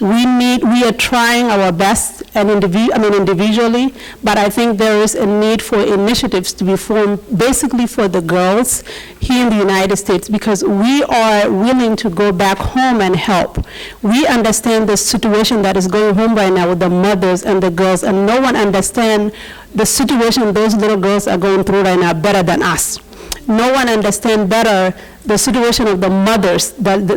We are trying our best and individually, but I think there is a need for initiatives to be formed basically for the girls here in the United States, because we are willing to go back home and help. We understand the situation that is going home right now with the mothers and the girls, and no one understands the situation those little girls are going through right now better than us. No one understands better the situation of the mothers that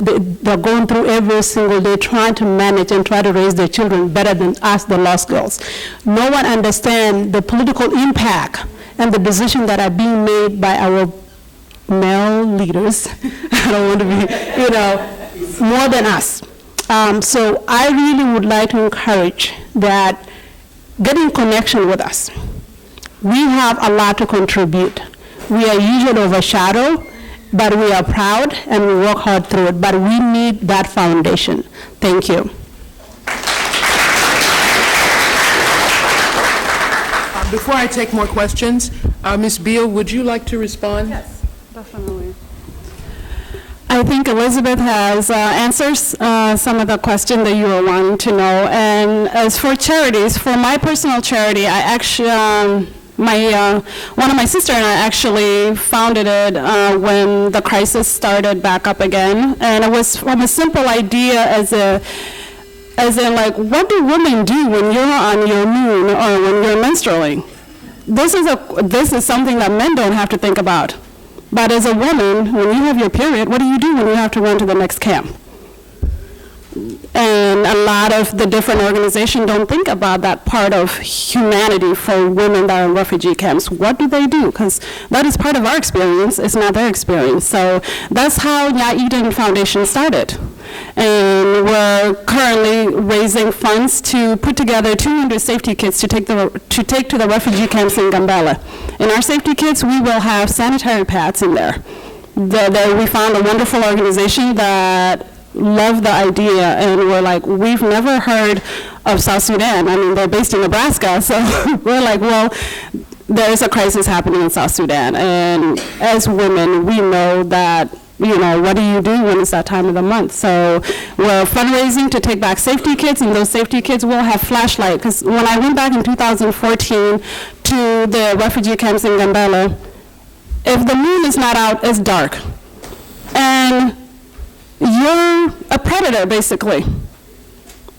they're going through every single day trying to manage and try to raise their children better than us, the lost girls. No one understands the political impact and the decisions that are being made by our male leaders. I don't want to be, more than us. So I really would like to encourage that get in connection with us. We have a lot to contribute. We are usually overshadowed, but we are proud and we work hard through it. But we need that foundation. Thank you. Before I take more questions, Ms. Beal, would you like to respond? Yes, definitely. I think Elizabeth has answered some of the questions that you were wanting to know. And as for charities, for my personal charity, I actually, one of my sister and I actually founded it when the crisis started back up again. And it was from a simple idea as in like, what do women do when you're on your moon or when you're menstruating? This is something that men don't have to think about. But as a woman, when you have your period, what do you do when you have to run to the next camp? And a lot of the different organizations don't think about that part of humanity for women that are in refugee camps. What do they do? Because that is part of our experience. It's not their experience. So that's how Nya Eden Foundation started. And we're currently raising funds to put together 200 safety kits to take to the refugee camps in Gambela. In our safety kits, we will have sanitary pads in there. We found a wonderful organization that loved the idea, and we're like, we've never heard of South Sudan. I mean, they're based in Nebraska, so we're like, well, there is a crisis happening in South Sudan. And as women, we know that, what do you do when it's that time of the month? So we're fundraising to take back safety kits, and those safety kits will have flashlight. Because when I went back in 2014 to the refugee camps in Gambela, if the moon is not out, it's dark. And you're a predator, basically.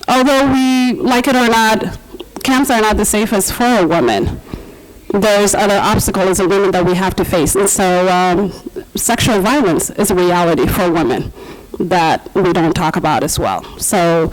Although we like it or not, camps are not the safest for a woman. There's other obstacles as a woman that we have to face. And so sexual violence is a reality for women that we don't talk about as well. So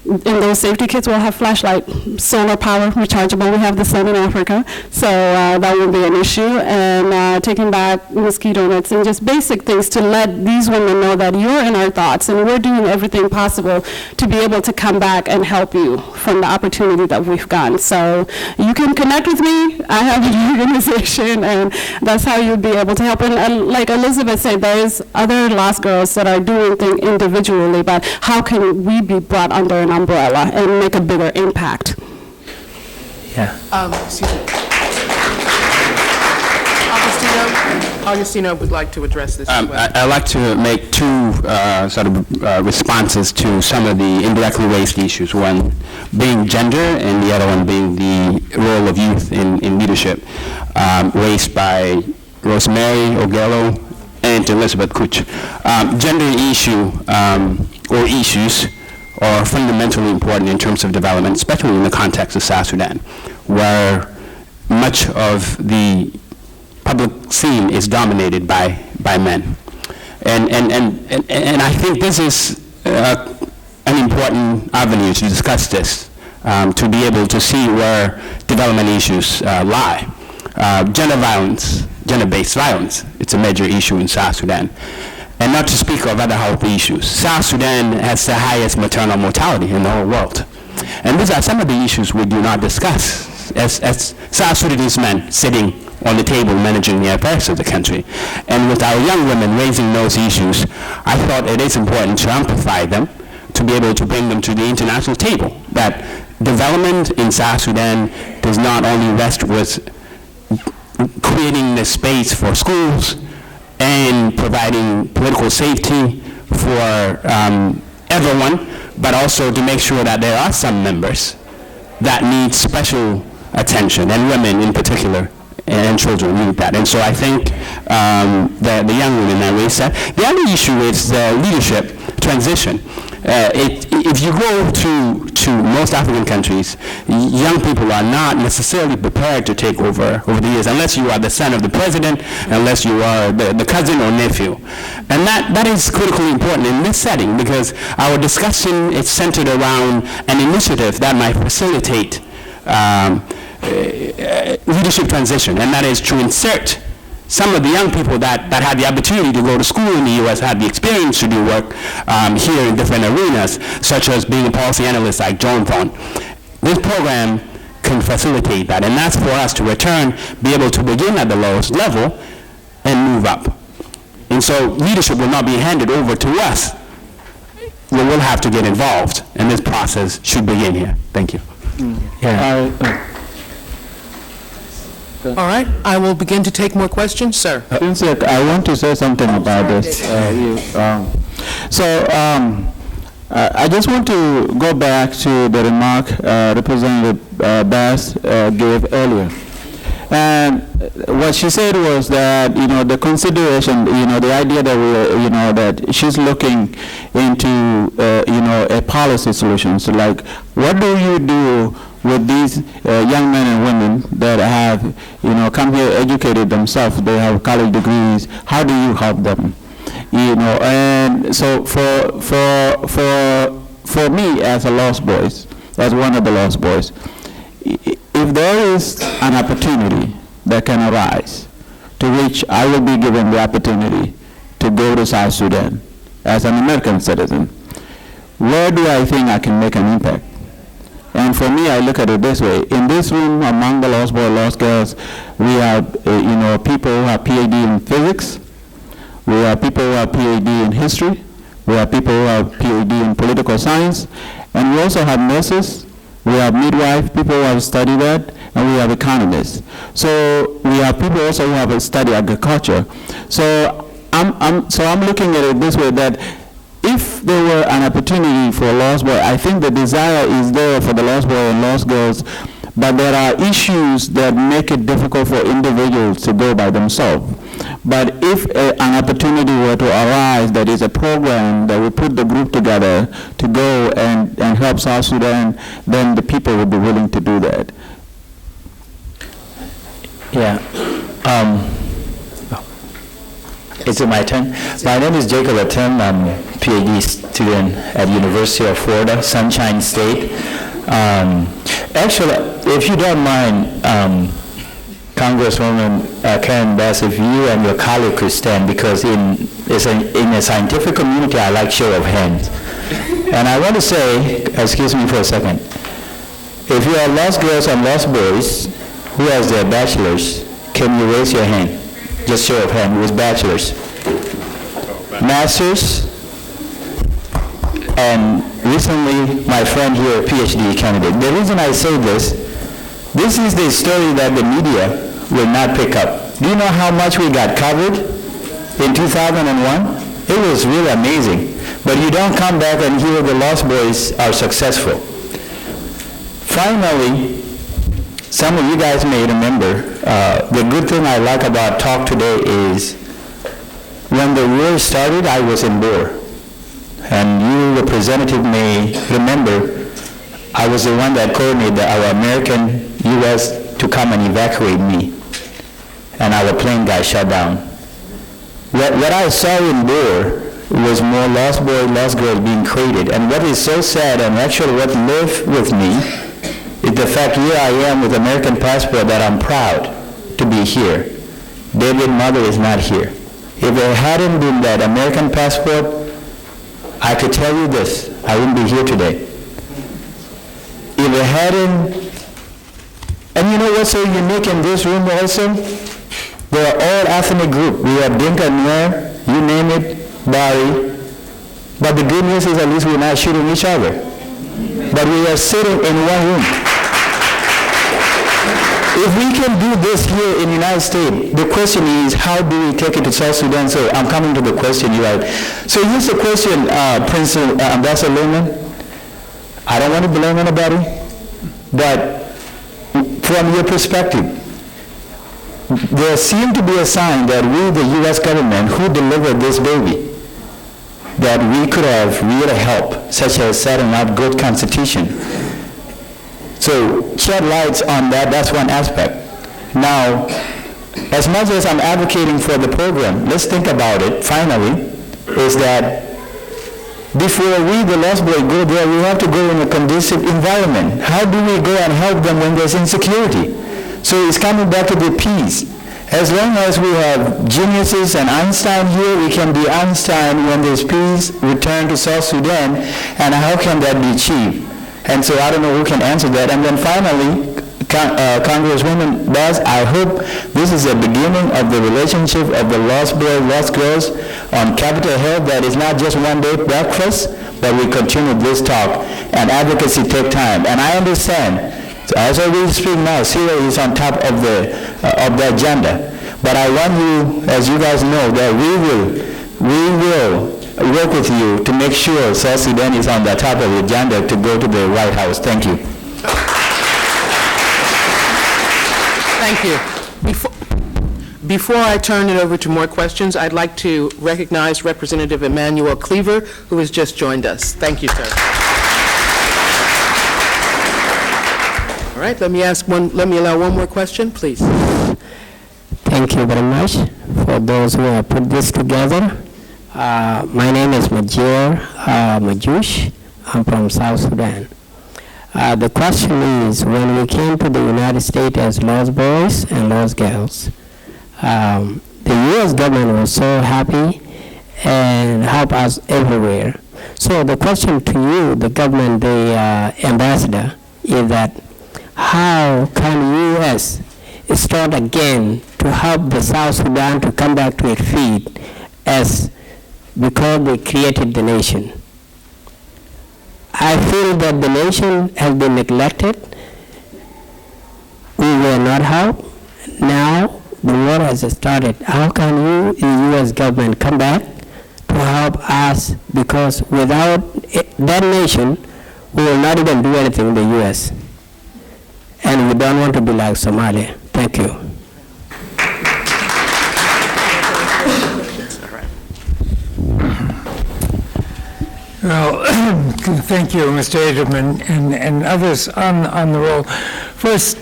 in those safety kits, we'll have flashlight, solar power, rechargeable. We have the sun in Africa, so that won't be an issue. And taking back mosquito nets and just basic things to let these women know that you're in our thoughts, and we're doing everything possible to be able to come back and help you from the opportunity that we've gotten. So you can connect with me. I have an organization, and that's how you'll be able to help. And like Elizabeth said, there's other lost girls that are doing things individually, but how can we be brought under an umbrella and make a bigger impact? Yeah. Augustino would like to address this as well. I'd like to make two responses to some of the indirectly raised issues, one being gender and the other one being the role of youth in leadership, raised by Rosemary Ogello and Elizabeth Kuch. Gender issue or issues are fundamentally important in terms of development, especially in the context of South Sudan, where much of the public scene is dominated by men. And I think this is an important avenue to discuss this, to be able to see where development issues lie. Gender violence, gender-based violence, it's a major issue in South Sudan. And not to speak of other health issues. South Sudan has the highest maternal mortality in the whole world. And these are some of the issues we do not discuss as South Sudanese men sitting on the table managing the affairs of the country. And with our young women raising those issues, I thought it is important to amplify them, to be able to bring them to the international table, that development in South Sudan does not only rest with creating the space for schools and providing political safety for everyone, but also to make sure that there are some members that need special attention, and women in particular, and children need that. And so I think the young women that raised that. The other issue is the leadership transition. If you go to most African countries, young people are not necessarily prepared to take over the years, unless you are the son of the president, unless you are the cousin or nephew. And that is critically important in this setting, because our discussion is centered around an initiative that might facilitate leadership transition, and that is to insert some of the young people that had the opportunity to go to school in the U.S., had the experience to do work here in different arenas, such as being a policy analyst like John Thorne. This program can facilitate that, and that's for us to return, be able to begin at the lowest level and move up. And so leadership will not be handed over to us. We will have to get involved, and this process should begin here. Thank you. Yeah. All right, I will begin to take more questions. Sir? Prinsek, I want to say something about this. I just want to go back to the remark Representative Bass gave earlier. And what she said was that, the consideration, the idea that that she's looking into, a policy solution. So like, what do you do with these young men and women that have, come here, educated themselves, they have college degrees? How do you help them? And so for me as a lost boys, as one of the lost boys, if there is an opportunity that can arise to which I will be given the opportunity to go to South Sudan as an American citizen, where do I think I can make an impact? And for me, I look at it this way. In this room, among the lost boys, lost girls, we have, people who have PhD in physics. We have people who have PhD in history. We have people who have PhD in political science. And we also have nurses. We have midwives, people who have studied that, and we have economists. So we have people also who have studied agriculture. So I'm looking at it this way, that if there were an opportunity for lost boys, I think the desire is there for the lost boys and lost girls, but there are issues that make it difficult for individuals to go by themselves. But if an opportunity were to arise, that is a program that will put the group together to go and help South Sudan, then the people would be willing to do that. Yeah. Is it my turn? My name is Jacob Atem. I'm a PhD student at University of Florida, Sunshine State. Actually, if you don't mind, Congresswoman Karen Bass, if you and your colleague could stand, because in a scientific community, I like show of hands. And I want to say, excuse me for a second, if you are lost girls and lost boys who has their bachelor's, can you raise your hand? Just show of hand with bachelor's. Master's, and recently my friend here, PhD candidate. The reason I say this is the story that the media will not pick up. Do you know how much we got covered in 2001? It was really amazing. But you don't come back and hear the lost boys are successful. Finally, some of you guys may remember, the good thing I like about talk today is when the war started, I was in Bor. And you, representative, may remember, I was the one that coordinated our American U.S. to come and evacuate me. And our plane got shut down. What I saw in Bor was more lost boys, lost girls being created. And what is so sad, and actually what lived with me, is the fact here I am with American passport that I'm proud to be here. David's mother is not here. If it hadn't been that American passport, I could tell you this, I wouldn't be here today. If it hadn't, and you know what's so unique in this room also? They are all ethnic group. We have Dinka, Nuer, you name it, Bari. But the good news is at least we're not shooting each other. But we are sitting in one room. If we can do this here in the United States, the question is, how do we take it to South Sudan? So I'm coming to the question, you right. So here's the question, Ambassador Lehman. I don't want to blame anybody, but from your perspective, there seemed to be a sign that we, the U.S. government, who delivered this baby, that we could have really helped, such as setting up good constitution. So shed lights on that, that's one aspect. Now, as much as I'm advocating for the program, let's think about it, finally, is that before we, the Lost Boys, go there, we have to go in a conducive environment. How do we go and help them when there's insecurity? So it's coming back to the peace. As long as we have geniuses and Einstein here, we can be Einstein when there's peace, return to South Sudan, and how can that be achieved? And so I don't know who can answer that. And then finally, Congresswoman Baz, I hope this is the beginning of the relationship of the Lost Boys, Lost Girls on Capitol Hill, that is not just one day breakfast, but we continue this talk, and advocacy take time. And I understand, as we speak now, Syria is on top of the agenda. But I want you, as you guys know, that we will work with you to make sure South Sudan is on the top of the agenda to go to the White House. Thank you. Thank you. Before I turn it over to more questions, I'd like to recognize Representative Emmanuel Cleaver, who has just joined us. Thank you, sir. All right, let me allow one more question, please. Thank you very much for those who have put this together. My name is Majir Majush. I'm from South Sudan. The question is, when we came to the United States as Lost Boys and Lost Girls, the U.S. government was so happy and helped us everywhere. So the question to you, the government, the ambassador, is that how can U.S. start again to help the South Sudan to come back to its feet because they created the nation? I feel that the nation has been neglected. We were not helped. Now the war has started. How can you, the U.S. government, come back to help us? Because without that nation, we will not even do anything in the U.S. And we don't want to be like Somalia. Thank you. Well, thank you, Mr. Ederman, and others on the roll. First,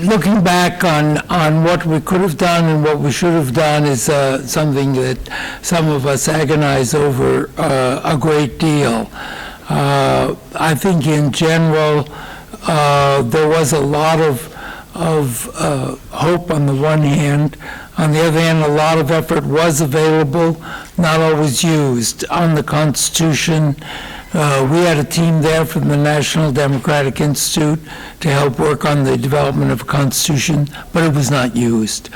looking back on what we could have done and what we should have done is something that some of us agonize over a great deal. I think in general, there was a lot of hope on the one hand. On the other hand, a lot of effort was available, not always used. On the Constitution, we had a team there from the National Democratic Institute to help work on the development of a Constitution, but it was not used.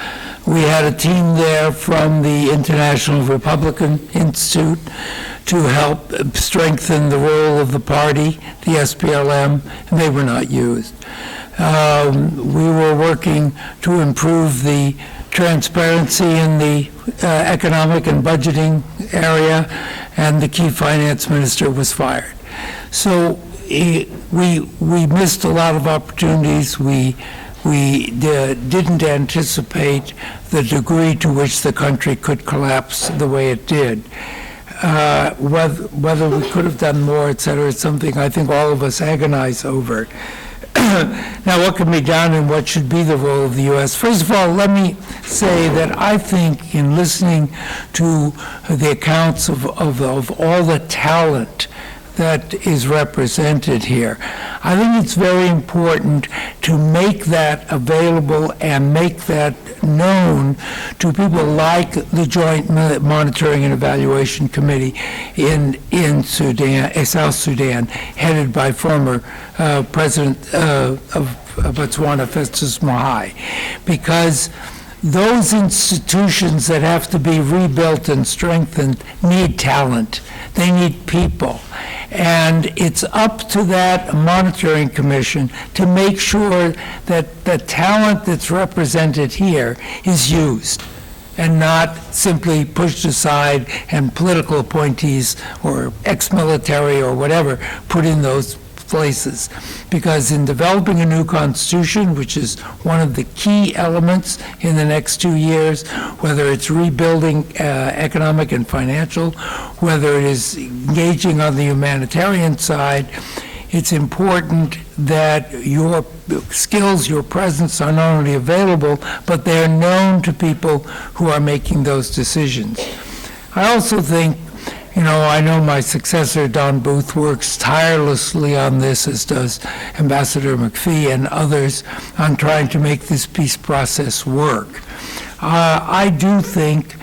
We had a team there from the International Republican Institute to help strengthen the role of the party, the SPLM, and they were not used. We were working to improve the transparency in the economic and budgeting area, and the key finance minister was fired. So we missed a lot of opportunities. We didn't anticipate the degree to which the country could collapse the way it did. Whether we could have done more, et cetera, is something I think all of us agonize over. Now, what can be done and what should be the role of the U.S.? First of all, let me say that I think in listening to the accounts of all the talent that is represented here, I think it's very important to make that available and make that known to people like the Joint Monitoring and Evaluation Committee in Sudan, South Sudan, headed by former President of Botswana, Festus Mogae, because those institutions that have to be rebuilt and strengthened need talent. They need people. And it's up to that monitoring commission to make sure that the talent that's represented here is used and not simply pushed aside and political appointees or ex-military or whatever put in those places. Because in developing a new constitution, which is one of the key elements in the next 2 years, whether it's rebuilding economic and financial, whether it is engaging on the humanitarian side, it's important that your skills, your presence are not only available, but they're known to people who are making those decisions. I also think, I know my successor, Don Booth, works tirelessly on this, as does Ambassador McPhee and others, on trying to make this peace process work. I do think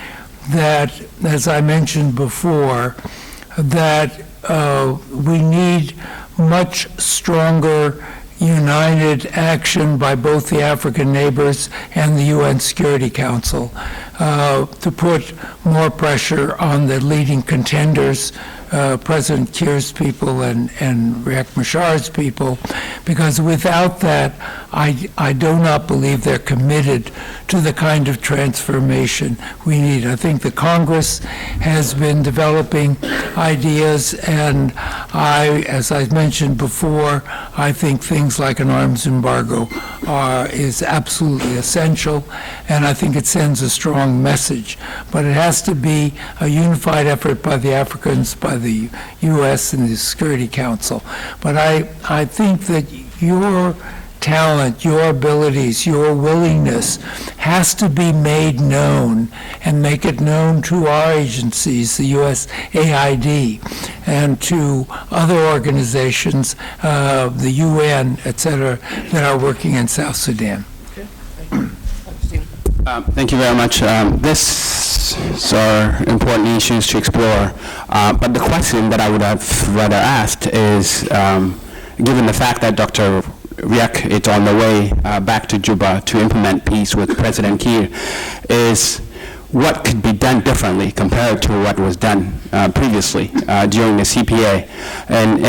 that, as I mentioned before, that we need much stronger united action by both the African neighbors and the UN Security Council to put more pressure on the leading contenders, President Kiir's people and Riek Machar's people, because without that, I do not believe they're committed to the kind of transformation we need. I think the Congress has been developing ideas, and as I mentioned before, I think things like an arms embargo is absolutely essential, and I think it sends a strong message. But it has to be a unified effort by the Africans, by the U.S. and the Security Council. But I think that your talent, your abilities, your willingness has to be made known, and make it known to our agencies, the USAID, and to other organizations, the UN, et cetera, that are working in South Sudan. Thank you very much. These are important issues to explore, but the question that I would have rather asked is, given the fact that Dr. Riek is on the way back to Juba to implement peace with President Kiir, is what could be done differently compared to what was done previously during the CPA, and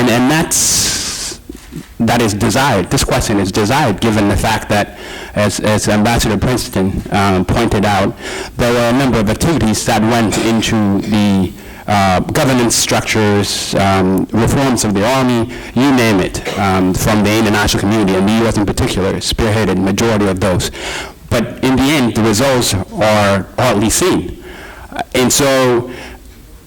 that is desired. This question is desired given the fact that, as Ambassador Princeton pointed out, there were a number of activities that went into the governance structures, reforms of the army, you name it, from the international community, and the U.S. in particular spearheaded the majority of those. But in the end, the results are hardly seen. And so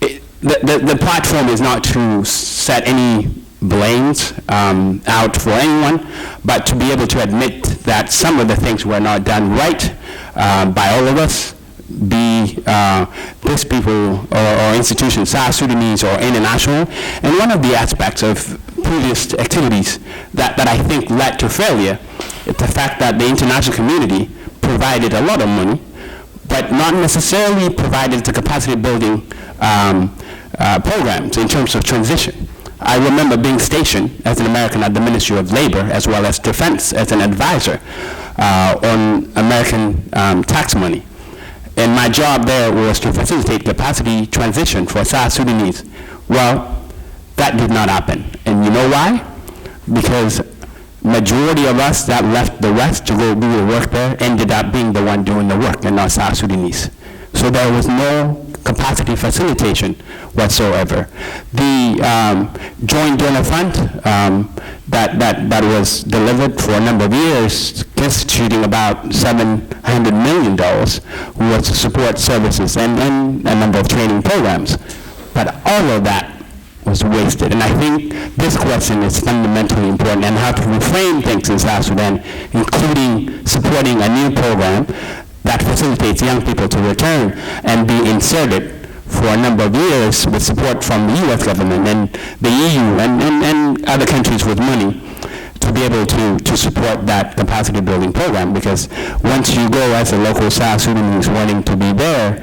the platform is not to set any blames out for anyone, but to be able to admit that some of the things were not done right by all of us, be these people or institutions, South Sudanese or international. And one of the aspects of previous activities that I think led to failure is the fact that the international community provided a lot of money, but not necessarily provided the capacity building programs in terms of transition. I remember being stationed as an American at the Ministry of Labor as well as Defense as an advisor on American tax money. And my job there was to facilitate capacity transition for South Sudanese. Well, that did not happen. And you know why? Because majority of us that left the West to go do the work there ended up being the one doing the work and not South Sudanese. So there was no capacity facilitation whatsoever. The joint donor fund that was delivered for a number of years, constituting about $700 million, was to support services and a number of training programs. But all of that was wasted. And I think this question is fundamentally important, and how to reframe things in South Sudan, including supporting a new program that facilitates young people to return and be inserted for a number of years with support from the U.S. government and the EU and other countries with money to be able to support that capacity building program. Because once you go as a local South Sudanese wanting to be there,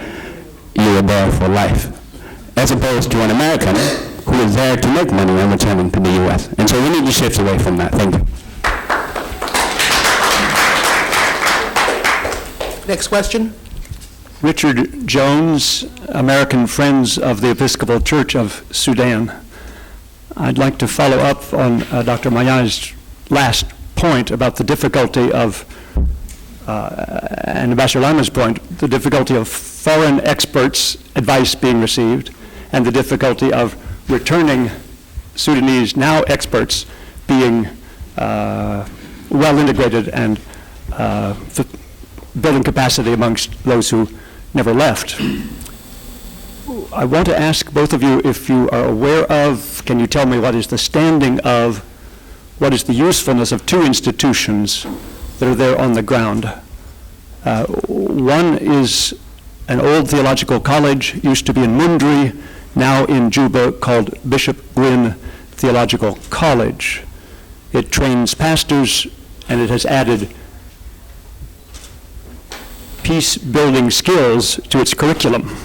you are there for life, as opposed to an American who is there to make money and returning to the U.S. And so we need to shift away from that. Thank you. Next question. Richard Jones, American Friends of the Episcopal Church of Sudan. I'd like to follow up on Dr. Mayai's last point about the difficulty of, and Ambassador Lama's point, the difficulty of foreign experts' advice being received, and the difficulty of returning Sudanese now experts being well integrated and building capacity amongst those who never left. I want to ask both of you if you are aware of, can you tell me what is the standing of, what is the usefulness of two institutions that are there on the ground? One is an old theological college, used to be in Mundri, now in Juba, called Bishop Gwynn Theological College. It trains pastors, and it has added peace-building skills to its curriculum.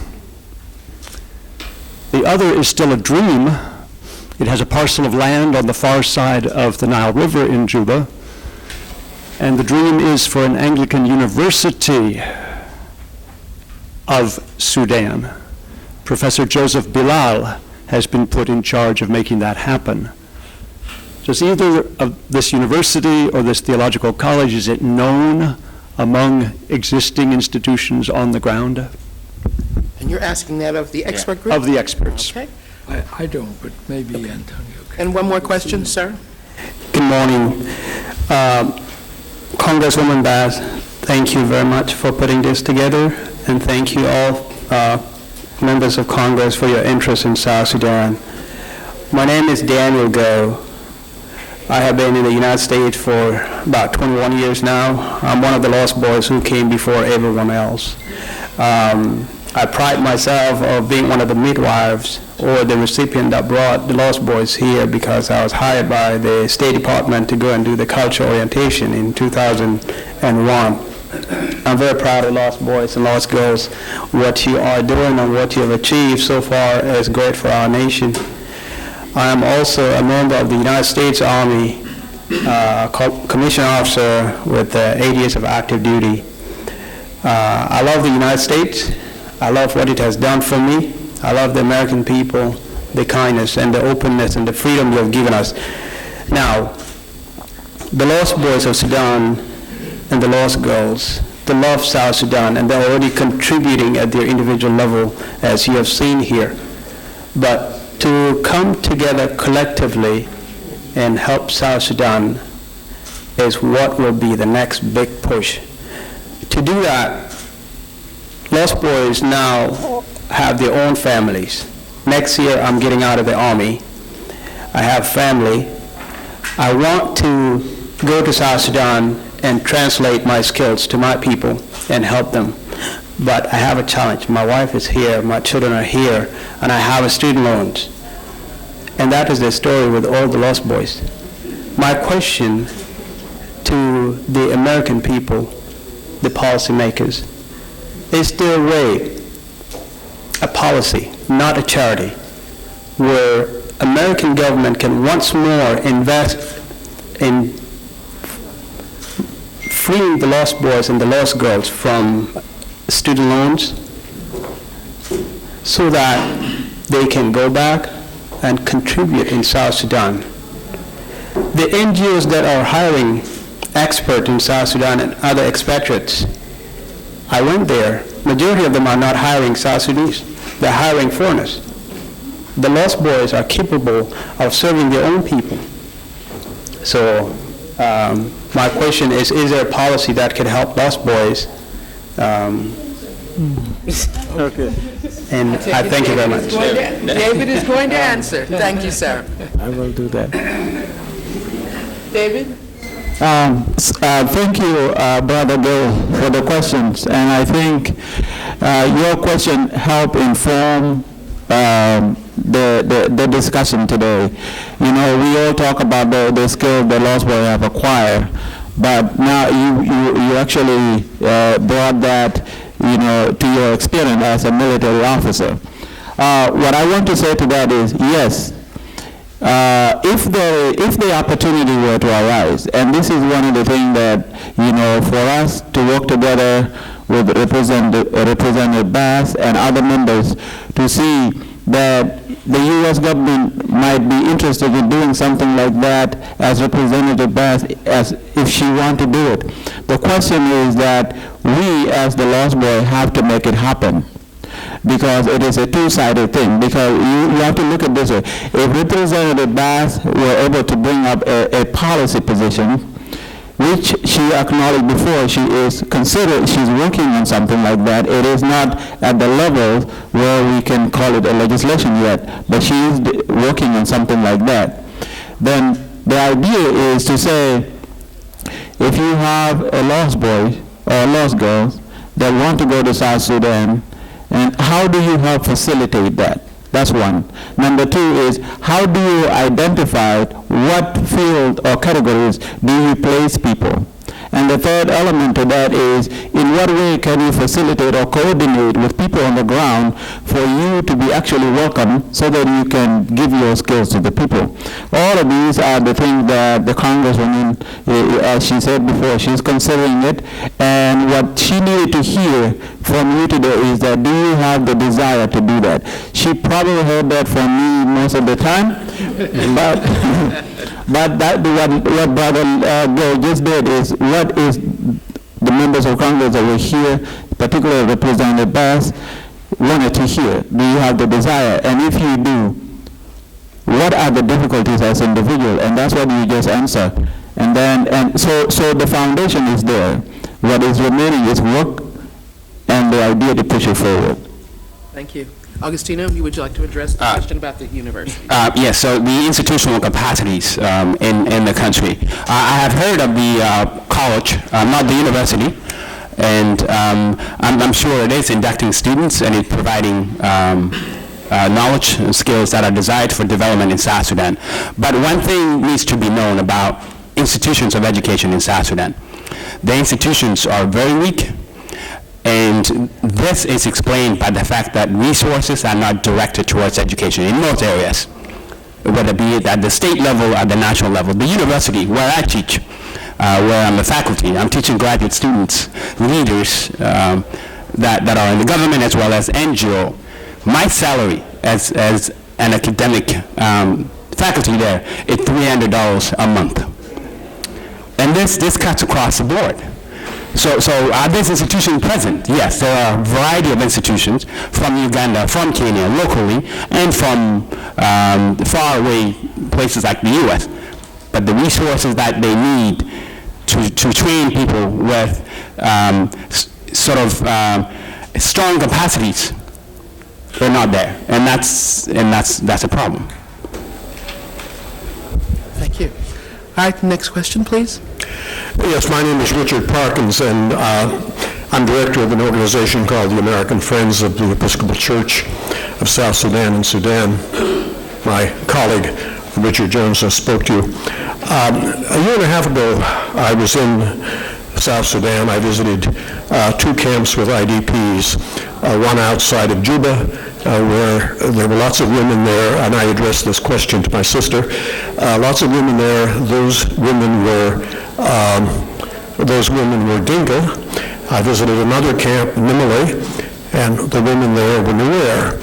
The other is still a dream. It has a parcel of land on the far side of the Nile River in Juba, and the dream is for an Anglican University of Sudan. Professor Joseph Bilal has been put in charge of making that happen. Does either of this university or this theological college, is it known among existing institutions on the ground? And you're asking that of the expert group? Of the experts. Okay. I don't, but maybe Antonio can. And one more question, sir? Good morning. Congresswoman Bass, thank you very much for putting this together, and thank you all members of Congress for your interest in South Sudan. My name is Daniel Go. I have been in the United States for about 21 years now. I'm one of the Lost Boys who came before everyone else. I pride myself of being one of the midwives or the recipient that brought the Lost Boys here, because I was hired by the State Department to go and do the cultural orientation in 2001. I'm very proud of Lost Boys and Lost Girls. What you are doing and what you have achieved so far is great for our nation. I am also a member of the United States Army, commissioned officer with 8 years of active duty. I love the United States. I love what it has done for me. I love the American people, the kindness and the openness and the freedom you have given us. Now, the Lost Boys of Sudan and the Lost Girls, they love South Sudan, and they're already contributing at their individual level, as you have seen here. But to come together collectively and help South Sudan is what will be the next big push. To do that, Lost Boys now have their own families. Next year, I'm getting out of the Army. I have family. I want to go to South Sudan and translate my skills to my people and help them. But I have a challenge. My wife is here, my children are here, and I have a student loans. And that is the story with all the Lost Boys. My question to the American people, the policymakers, is there a way, a policy, not a charity, where American government can once more invest in freeing the Lost Boys and the Lost Girls from student loans so that they can go back and contribute in South Sudan? The NGOs that are hiring experts in South Sudan and other expatriates, I went there. Majority of them are not hiring South Sudanese. They're hiring foreigners. The Lost Boys are capable of serving their own people. So my question is there a policy that could help Lost Boys? Okay. And I thank you very much. David is going to answer. Thank you, sir. I will do that. David? Thank you, Brother Bill, for the questions. And I think your question helped inform the discussion today. You know, we all talk about the skills the Lost Boys have acquired, but now you actually brought that, you know, to your experience as a military officer. What I want to say to that is, yes, if the opportunity were to arise, and this is one of the things that, you know, for us to work together with Representative Bass and other members to see that the U.S. government might be interested in doing something like that, as Representative Bass, as if she want to do it. The question is that we, as the Lost Boys, have to make it happen. because it is a two-sided thing, because you have to look at this way. If Representative Bass were able to bring up a policy position, which she acknowledged before, she's working on something like that. It is not at the level where we can call it a legislation yet, but she is working on something like that. Then the idea is to say, if you have a lost boy or lost girl that want to go to South Sudan, and how do you help facilitate that? That's one. Number two is, how do you identify what field or categories do you place people? And the third element to that is, in what way can you facilitate or coordinate with people on the ground for you to be actually welcome so that you can give your skills to the people? All of these are the things that the Congresswoman, as she said before, she's considering it. And what she needed to hear from you today is that, do you have the desire to do that? She probably heard that from me most of the time, but what Brother Joe just did is, what is the members of Congress that were here, particularly Representative Bass, wanted to hear. Do you have the desire? And if you do, what are the difficulties as individual? And that's what you just answered. And so the foundation is there. What is remaining is work and the idea to push it forward. Thank you. Augustino, would you like to address the question about the university? Yes, so the institutional capacities in the country. I have heard of the college, not the university, and I'm sure it is inducting students and it's providing knowledge and skills that are desired for development in South Sudan. But one thing needs to be known about institutions of education in South Sudan. The institutions are very weak, and this is explained by the fact that resources are not directed towards education in most areas, whether it be at the state level or at the national level. The university, where I teach, where I'm a faculty, I'm teaching graduate students, leaders that are in the government as well as NGO. My salary as an academic faculty there is $300 a month. And this cuts across the board. So are these institutions present? Yes, there are a variety of institutions from Uganda, from Kenya, locally, and from faraway places like the U.S. But the resources that they need to train people with strong capacities, they're not there, and that's a problem. Thank you. All right, next question, please. Yes, my name is Richard Parkins, and I'm director of an organization called the American Friends of the Episcopal Church of South Sudan and Sudan. My colleague, Richard Jones, spoke to you. A year and a half ago, I was in South Sudan. I visited 2 camps with IDPs, one outside of Juba, where there were lots of women there, and I addressed this question to my sister. Lots of women there. Those women were Dinka. I visited another camp, Nimale, and the women there were Nuer.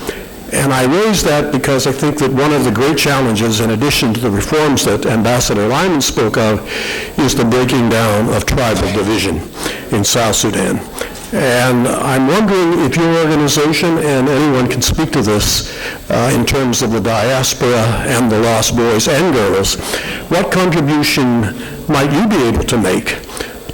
And I raised that because I think that one of the great challenges, in addition to the reforms that Ambassador Lyman spoke of, is the breaking down of tribal division in South Sudan. And I'm wondering if your organization and anyone can speak to this in terms of the diaspora and the lost boys and girls. What contribution might you be able to make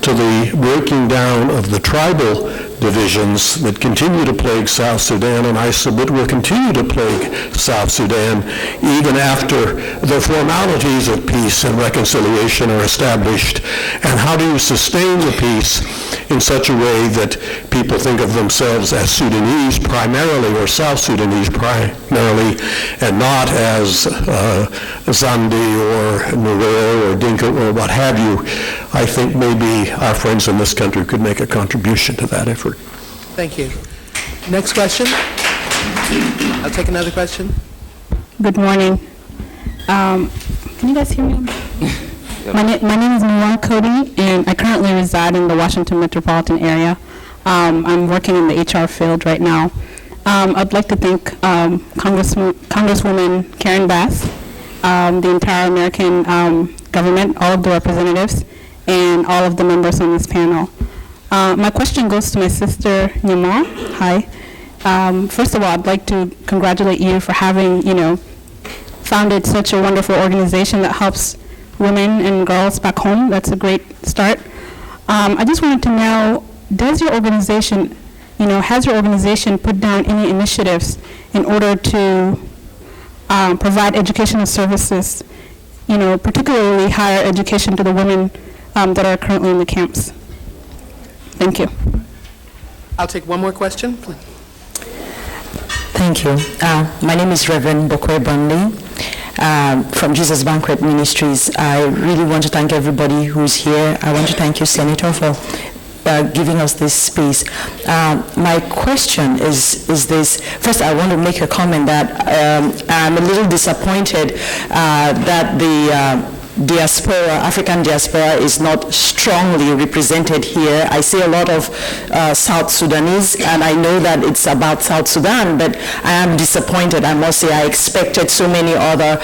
to the breaking down of the tribal divisions that continue to plague South Sudan, and I submit will continue to plague South Sudan even after the formalities of peace and reconciliation are established? And how do you sustain the peace in such a way that people think of themselves as Sudanese primarily, or South Sudanese primarily, and not as Zandi or Nuer or Dinka or what have you? I think maybe our friends in this country could make a contribution to that effort. Thank you. Next question. I'll take another question. Good morning. Can you guys hear me? My name is Miwan Cody, and I currently reside in the Washington metropolitan area. I'm working in the HR field right now. I'd like to thank Congresswoman Karen Bass, the entire American government, all of the representatives, and all of the members on this panel. My question goes to my sister, Nyama. Hi. First of all, I'd like to congratulate you for having, founded such a wonderful organization that helps women and girls back home. That's a great start. I just wanted to know, does your organization, has your organization put down any initiatives in order to provide educational services, particularly higher education to the women that are currently in the camps? Thank you. I'll take one more question, please. Thank you. My name is Reverend Bokwe Bunley from Jesus Banquet Ministries. I really want to thank everybody who's here. I want to thank you, Senator, for giving us this space. My question is this. First, I want to make a comment that I'm a little disappointed that the African diaspora is not strongly represented here. I see a lot of South Sudanese, and I know that it's about South Sudan, but I am disappointed, I must say. I expected so many other,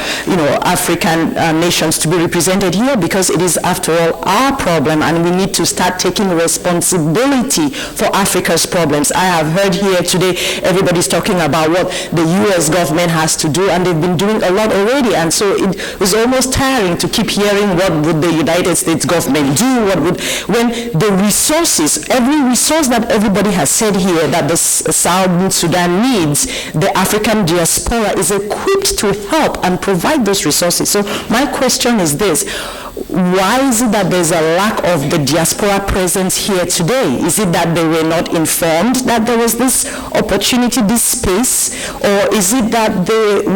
African nations to be represented here, because it is, after all, our problem, and we need to start taking responsibility for Africa's problems. I have heard here today, everybody's talking about what the U.S. government has to do, and they've been doing a lot already, and so it was almost tiring to keep hearing what would the United States government do, when the resources, every resource that everybody has said here that the South Sudan needs, the African diaspora is equipped to help and provide those resources. So my question is this: why is it that there's a lack of the diaspora presence here today? Is it that they were not informed that there was this opportunity, this space? Or is it that they,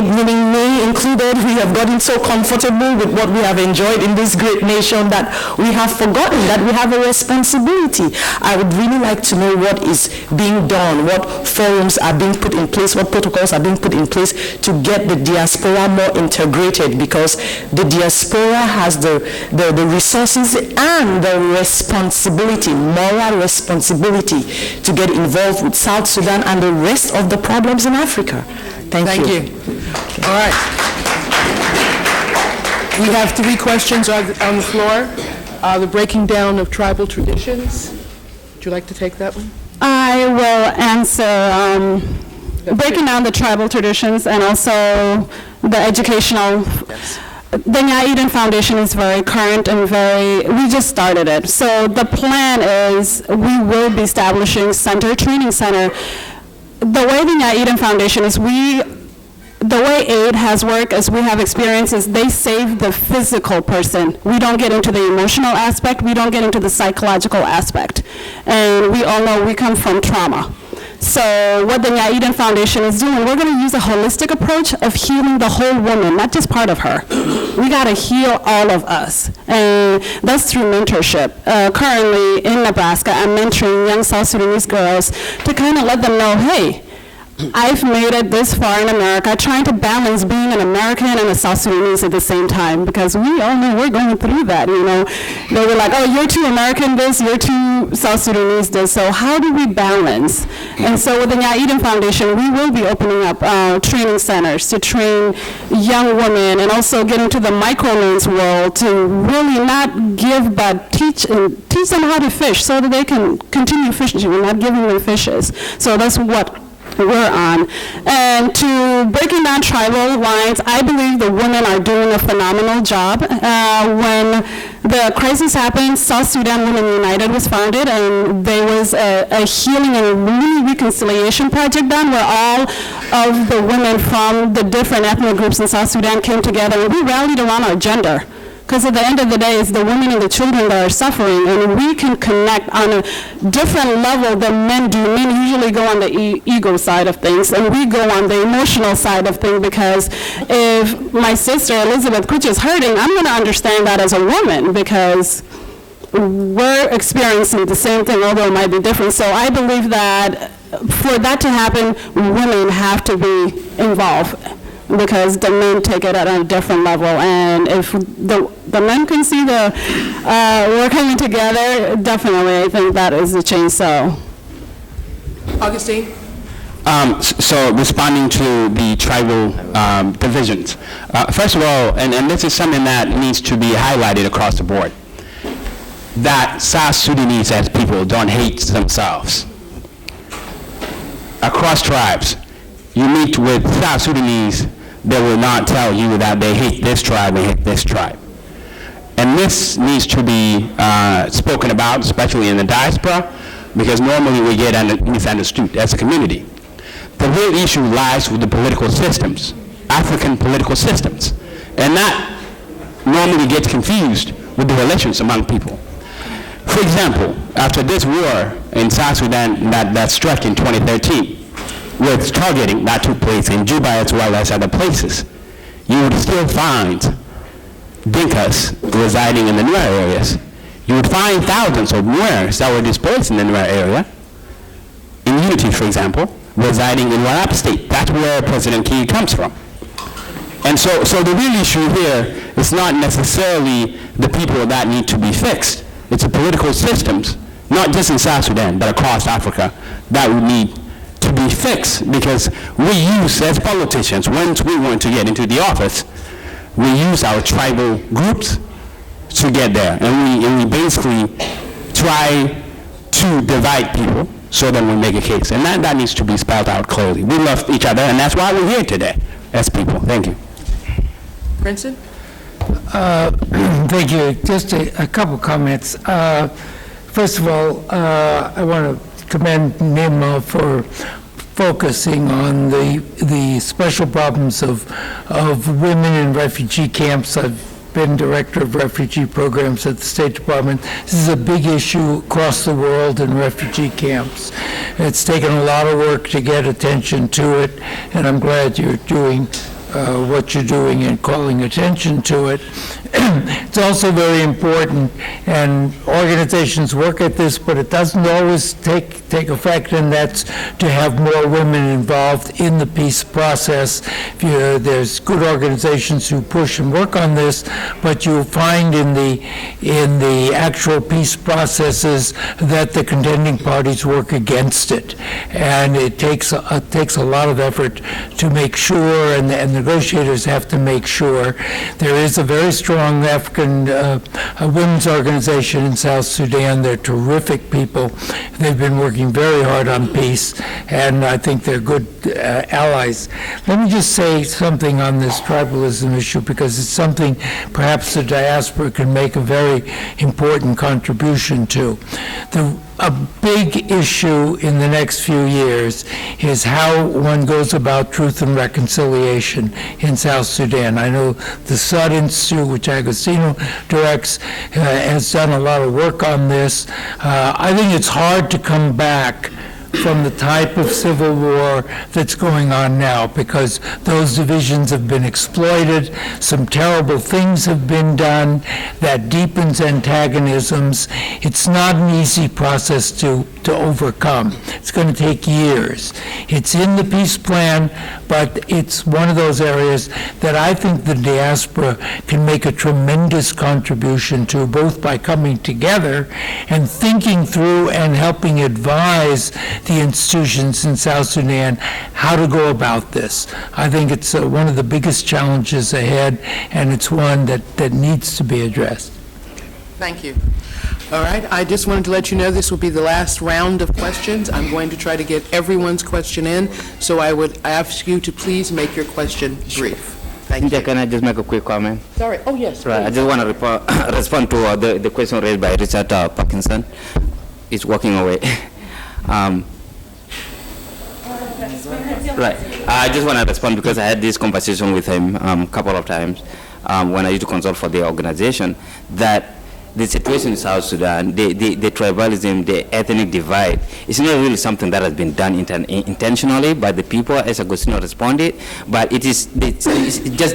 meaning me included, we have gotten so comfortable with what we have enjoyed in this great nation that we have forgotten that we have a responsibility? I would really like to know what is being done, what forums are being put in place, what protocols are being put in place to get the diaspora more integrated, because the diaspora has the resources and the responsibility, moral responsibility, to get involved with South Sudan and the rest of the problems in Africa. Thank you. Okay. All right. We have 3 questions on the floor. The breaking down of tribal traditions. Would you like to take that one? I will answer breaking down the tribal traditions and also the educational. Yes. The Nya Eden Foundation is very current and we just started it. So the plan is we will be establishing training center. The way the Nya Eden Foundation is, the way aid has worked, as we have experiences, they save the physical person. We don't get into the emotional aspect. We don't get into the psychological aspect. And we all know we come from trauma. So what the Nya Eden Foundation is doing, we're going to use a holistic approach of healing the whole woman, not just part of her. We got to heal all of us, and that's through mentorship. Currently in Nebraska, I'm mentoring young South Sudanese girls to kind of let them know, hey, I've made it this far in America, trying to balance being an American and a South Sudanese at the same time, because we all know we're going through that, They were like, oh, you're too American this, you're too South Sudanese this, so how do we balance? And so with the Nya Eden Foundation, we will be opening up training centers to train young women and also get into the microloans world to really not give but teach them how to fish so that they can continue fishing. We're not giving them fishes. So that's what we're on. And to breaking down tribal lines, I believe the women are doing a phenomenal job. When the crisis happened, South Sudan Women United was founded, and there was a healing and really reconciliation project done where all of the women from the different ethnic groups in South Sudan came together, and we rallied around our gender. Because at the end of the day, it's the women and the children that are suffering, and we can connect on a different level than men do. Men usually go on the ego side of things, and we go on the emotional side of things, because if my sister Elizabeth Kuch is hurting, I'm going to understand that as a woman, because we're experiencing the same thing, although it might be different. So I believe that for that to happen, women have to be involved, because the men take it at a different level. And if the men can see we're coming together, definitely I think that is the change. So, Augustine? So responding to the tribal divisions. First of all, and this is something that needs to be highlighted across the board, that South Sudanese as people don't hate themselves. across tribes. You meet with South Sudanese, they will not tell you that they hate this tribe and hate this tribe. And this needs to be spoken about, especially in the diaspora, because normally we get misunderstood as a community. The real issue lies with the political systems, African political systems, and that normally gets confused with the relations among people. For example, after this war in South Sudan that struck in 2013, with targeting that took place in Juba as well as other places, you would still find Dinkas residing in the Nuer areas. You would find thousands of Nuers that were displaced in the Nuer area, in Unity, for example, residing in Warrap State. That's where President Kiir comes from. And so the real issue here is not necessarily the people that need to be fixed. It's the political systems, not just in South Sudan, but across Africa, that would need to be fixed, because we use, as politicians, once we want to get into the office, we use our tribal groups to get there, and we basically try to divide people so that we make a case, and that needs to be spelled out clearly. We love each other, and that's why we're here today as people. Thank you. Princeton? Thank you. Just a couple comments. First of all, I want to commend NIMA for focusing on the special problems of women in refugee camps. I've been director of refugee programs at the State Department. This is a big issue across the world in refugee camps. It's taken a lot of work to get attention to it, and I'm glad you're doing what you're doing and calling attention to it. It's also very important, and organizations work at this, but it doesn't always take effect, and that's to have more women involved in the peace process. There's good organizations who push and work on this, but you'll find in the actual peace processes that the contending parties work against it, and it takes a lot of effort to make sure, and negotiators have to make sure. There is a very strong African women's organization in South Sudan. They're terrific people. They've been working very hard on peace, and I think they're good allies. Let me just say something on this tribalism issue, because it's something perhaps the diaspora can make a very important contribution to. A big issue in the next few years is how one goes about truth and reconciliation in South Sudan. I know the Sud Institute, which Agostino directs, has done a lot of work on this. I think it's hard to come back from the type of civil war that's going on now, because those divisions have been exploited. Some terrible things have been done that deepens antagonisms. It's not an easy process to overcome. It's going to take years. It's in the peace plan, but it's one of those areas that I think the diaspora can make a tremendous contribution to, both by coming together and thinking through and helping advise the institutions in South Sudan how to go about this. I think it's one of the biggest challenges ahead, and it's one that needs to be addressed. Thank you. All right, I just wanted to let you know this will be the last round of questions. I'm going to try to get everyone's question in, so I would ask you to please make your question brief. Thank you. Can I just make a quick comment? Sorry. Oh, yes. Right. I just want to respond to the question raised by Richard Parkinson. It's walking away. Right. I just want to respond because I had this conversation with him a couple of times when I used to consult for the organization, that the situation in South Sudan, the tribalism, the ethnic divide, it's not really something that has been done intentionally by the people, as Agostino responded, but it's just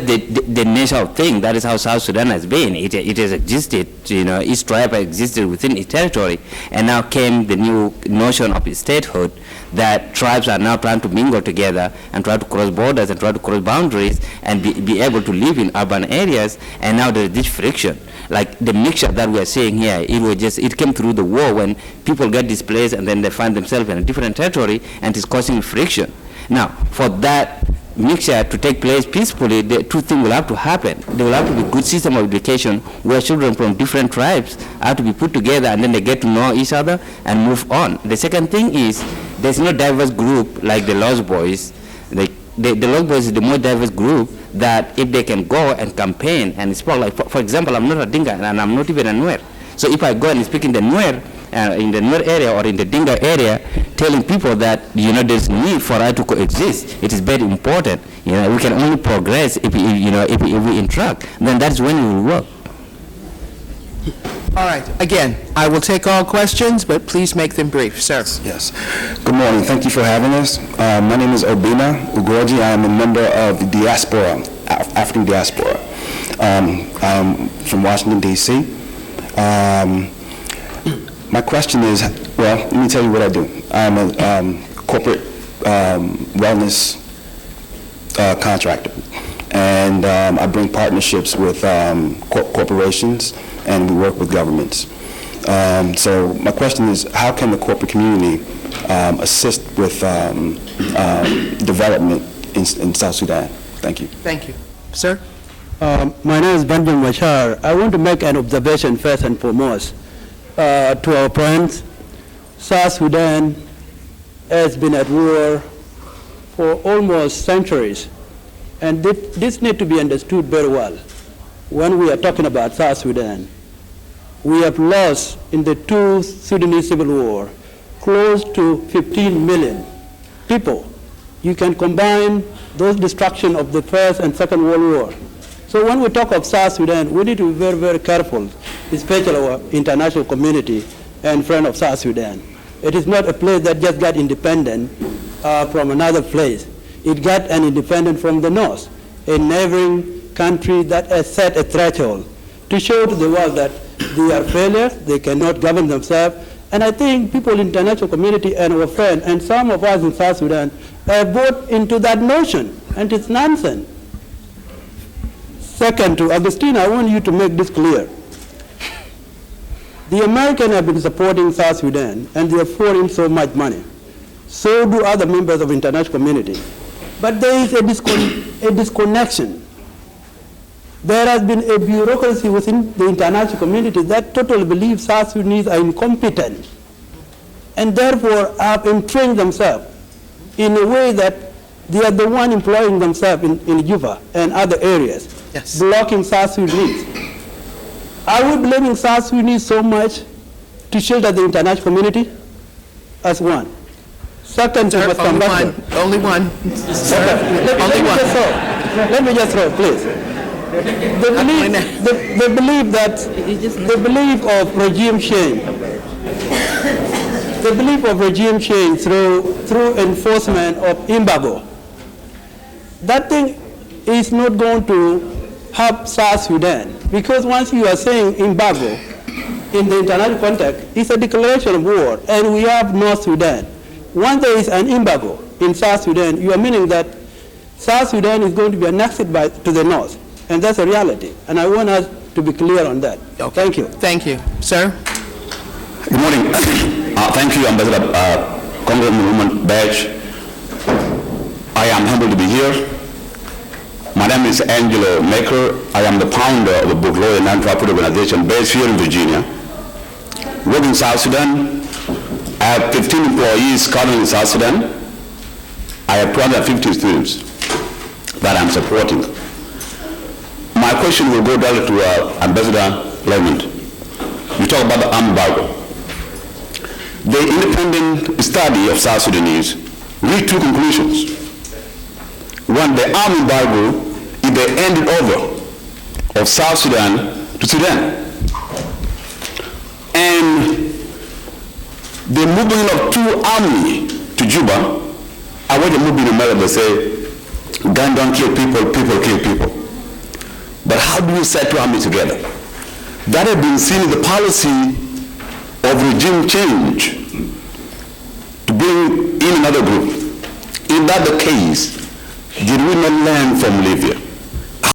the nature of thing. That is how South Sudan has been. It has existed, each tribe has existed within its territory, and now came the new notion of statehood, that tribes are now trying to mingle together and try to cross borders and try to cross boundaries and be able to live in urban areas, and now there's this friction. Like the mixture that we are seeing here, it came through the war when people get displaced and then they find themselves in a different territory, and it's causing friction. Now, for that mixture to take place peacefully, the two things will have to happen. There will have to be a good system of education where children from different tribes have to be put together, and then they get to know each other and move on. The second thing is there's no diverse group like the Lost Boys. The Lost Boys is the more diverse group that if they can go and campaign and speak, like, for example, I'm not a Dinka and I'm not even a Nuer. So if I go and speak in the Nuer area or in the Dinka area, telling people that, there's need for us to coexist, it is very important. We can only progress if we interact. Then that's when we will work. All right, again, I will take all questions, but please make them brief. Sir. Yes. Good morning. Thank you for having us. My name is Obina Ugoji. I am a member of the diaspora, African diaspora. I'm from Washington, D.C. My question is, well, let me tell you what I do. I'm a corporate wellness contractor, and I bring partnerships with corporations, and we work with governments. So my question is, how can the corporate community assist with development in South Sudan? Thank you. Thank you. Sir? My name is Benjamin Machar. I want to make an observation first and foremost to our friends. South Sudan has been at war for almost centuries, and this needs to be understood very well. When we are talking about South Sudan, we have lost in the two Sudanese civil war close to 15 million people. You can combine those destruction of the First and Second World War. So when we talk of South Sudan, we need to be very, very careful, especially our international community and friends of South Sudan. It is not a place that just got independent from another place. It got an independence from the north, a neighboring country that has set a threshold to show to the world that they are failures, they cannot govern themselves. And I think people in the international community and our friends and some of us in South Sudan have bought into that notion, and it's nonsense. Second, to Augustine, I want you to make this clear. The Americans have been supporting South Sudan, and they are pouring so much money. So do other members of the international community. But there is a disconnection. There has been a bureaucracy within the international community that totally believes South Sudanese are incompetent, and therefore have entrenched themselves in a way that they are the one employing themselves in Juba and other areas, yes, blocking South Sudanese. Are we blaming South Sudanese so much to shelter the international community? As one. Second, Sir, only one. Only one. Sir, only one. Let me just throw, please. They believe that the belief of regime change, the belief of regime change through enforcement of embargo, that thing is not going to help South Sudan, because once you are saying embargo in the international context, it's a declaration of war, and we have North Sudan. Once there is an embargo in South Sudan, you are meaning that South Sudan is going to be annexed to the north, and that's a reality. And I want us to be clear on that. Okay. Thank you. Thank you. Sir? Good morning. Thank you, Ambassador Congresswoman Badge. I am humbled to be here. My name is Angelo Maker. I am the founder of the Book Law, a non-profit organization based here in Virginia. Work in South Sudan. I have 15 employees currently in South Sudan. I have 250 students that I'm supporting. My question will go directly to Ambassador Lemond. You talk about the embargo. The independent study of South Sudanese reached two conclusions. One, the armed embargo is the ended over of South Sudan to Sudan. And the movement of two armies to Juba, I want to move in America, say, gun don't kill people, people kill people. But how do we set two armies together? That has been seen in the policy of regime change to bring in another group. Is that the case? Did we not learn from Libya?